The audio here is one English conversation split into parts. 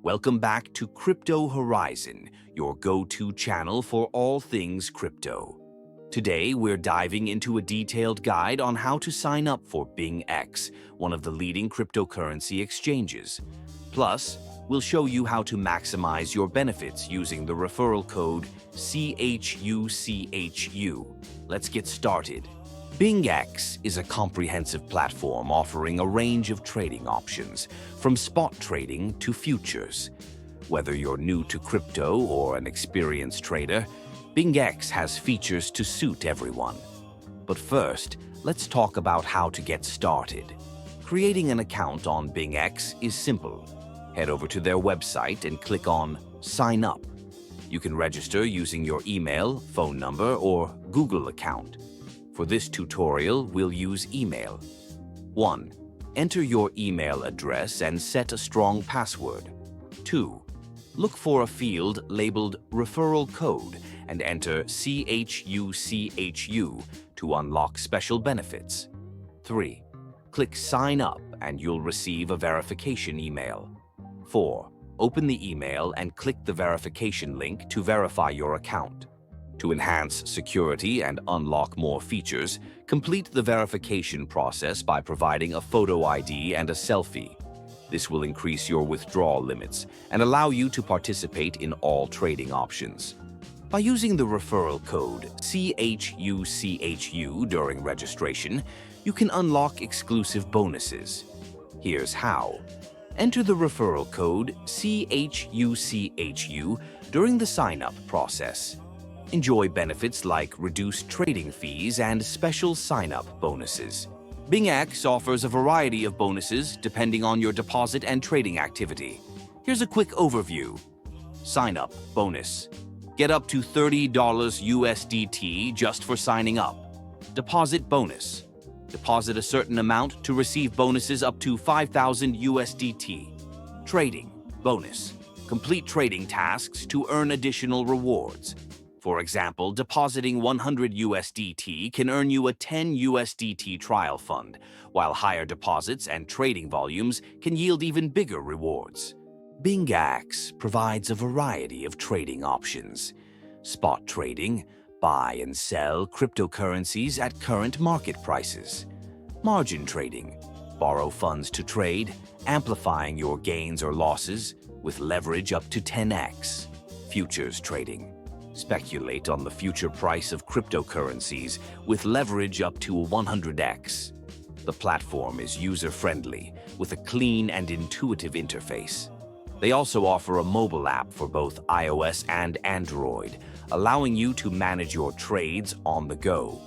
Welcome back to Crypto Horizon, your go-to channel for all things crypto. Today, we're diving into a detailed guide on how to sign up for Bingx, one of the leading cryptocurrency exchanges. Plus, we'll show you how to maximize your benefits using the referral code CHUCHU. Let's get started. Bingx is a comprehensive platform offering a range of trading options, from spot trading to futures. Whether you're new to crypto or an experienced trader, Bingx has features to suit everyone. But first, let's talk about how to get started. Creating an account on Bingx is simple. Head over to their website and click on Sign Up. You can register using your email, phone number, or Google account. For this tutorial, we'll use email. 1. Enter your email address and set a strong password. 2. Look for a field labeled Referral Code and enter CHUCHU to unlock special benefits. 3. Click Sign Up and you'll receive a verification email. 4. Open the email and click the verification link to verify your account. To enhance security and unlock more features, complete the verification process by providing a photo ID and a selfie. This will increase your withdrawal limits and allow you to participate in all trading options. By using the referral code CHUCHU during registration, you can unlock exclusive bonuses. Here's how. Enter the referral code CHUCHU during the sign-up process. Enjoy benefits like reduced trading fees and special sign-up bonuses. Bingx offers a variety of bonuses depending on your deposit and trading activity. Here's a quick overview. Sign-up bonus. Get up to $30 USDT just for signing up. Deposit bonus. Deposit a certain amount to receive bonuses up to 5,000 USDT. Trading bonus. Complete trading tasks to earn additional rewards. For example, depositing 100 USDT can earn you a 10 USDT trial fund, while higher deposits and trading volumes can yield even bigger rewards. Bingx provides a variety of trading options. Spot trading, buy and sell cryptocurrencies at current market prices. Margin trading, borrow funds to trade, amplifying your gains or losses with leverage up to 10x. Futures trading. Speculate on the future price of cryptocurrencies with leverage up to 100x. The platform is user-friendly with a clean and intuitive interface. They also offer a mobile app for both iOS and Android, allowing you to manage your trades on the go.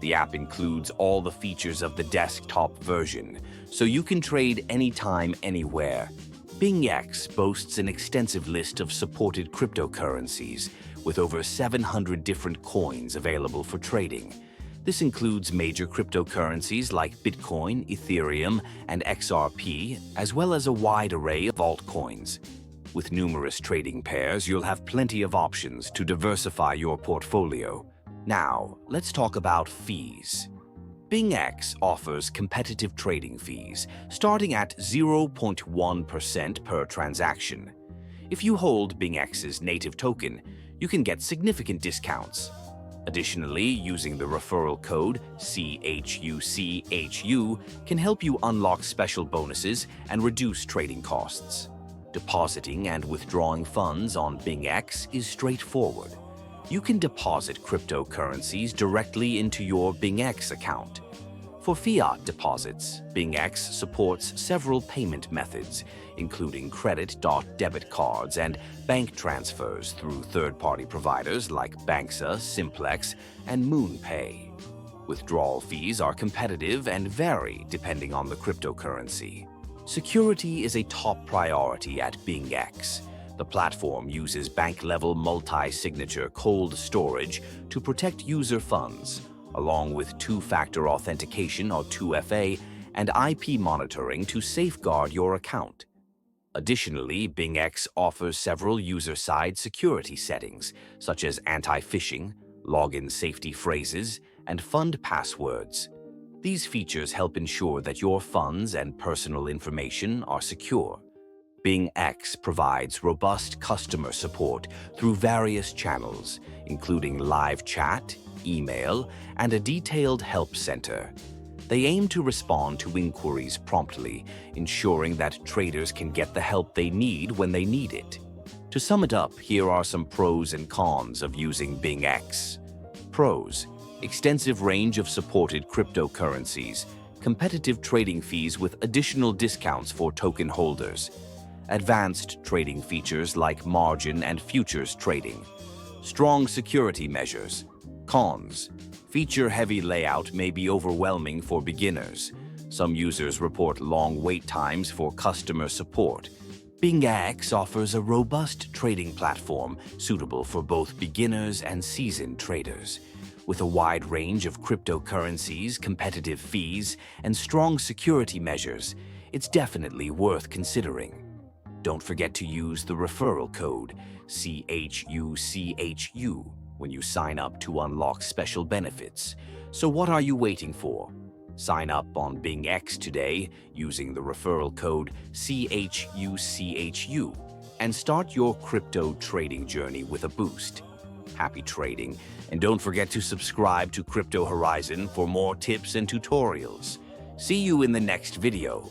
The app includes all the features of the desktop version, so you can trade anytime, anywhere. Bingx boasts an extensive list of supported cryptocurrencies, with over 700 different coins available for trading. This includes major cryptocurrencies like Bitcoin, Ethereum, and XRP, as well as a wide array of altcoins. With numerous trading pairs, you'll have plenty of options to diversify your portfolio. Now, let's talk about fees. Bingx offers competitive trading fees, starting at 0.1% per transaction. If you hold Bingx's native token, you can get significant discounts. Additionally, using the referral code CHUCHU can help you unlock special bonuses and reduce trading costs. Depositing and withdrawing funds on Bingx is straightforward. You can deposit cryptocurrencies directly into your Bingx account. For fiat deposits, Bingx supports several payment methods, including credit/debit cards and bank transfers through third-party providers like Bingx, Simplex, and MoonPay. Withdrawal fees are competitive and vary depending on the cryptocurrency. Security is a top priority at Bingx. The platform uses bank-level multi-signature cold storage to protect user funds, along with two-factor authentication or 2FA and IP monitoring to safeguard your account. Additionally, Bingx offers several user-side security settings, such as anti-phishing, login safety phrases, and fund passwords. These features help ensure that your funds and personal information are secure. Bingx provides robust customer support through various channels, including live chat, email, and a detailed help center. They aim to respond to inquiries promptly, ensuring that traders can get the help they need when they need it. To sum it up, here are some pros and cons of using Bingx. Pros: extensive range of supported cryptocurrencies, competitive trading fees with additional discounts for token holders, advanced trading features like margin and futures trading, strong security measures. Cons: feature-heavy layout may be overwhelming for beginners. Some users report long wait times for customer support. Bingx offers a robust trading platform suitable for both beginners and seasoned traders. With a wide range of cryptocurrencies, competitive fees, and strong security measures, it's definitely worth considering. Don't forget to use the referral code CHUCHU when you sign up to unlock special benefits. So what are you waiting for? Sign up on Bingx today using the referral code CHUCHU and start your crypto trading journey with a boost. Happy trading, and don't forget to subscribe to Crypto Horizon for more tips and tutorials. See you in the next video.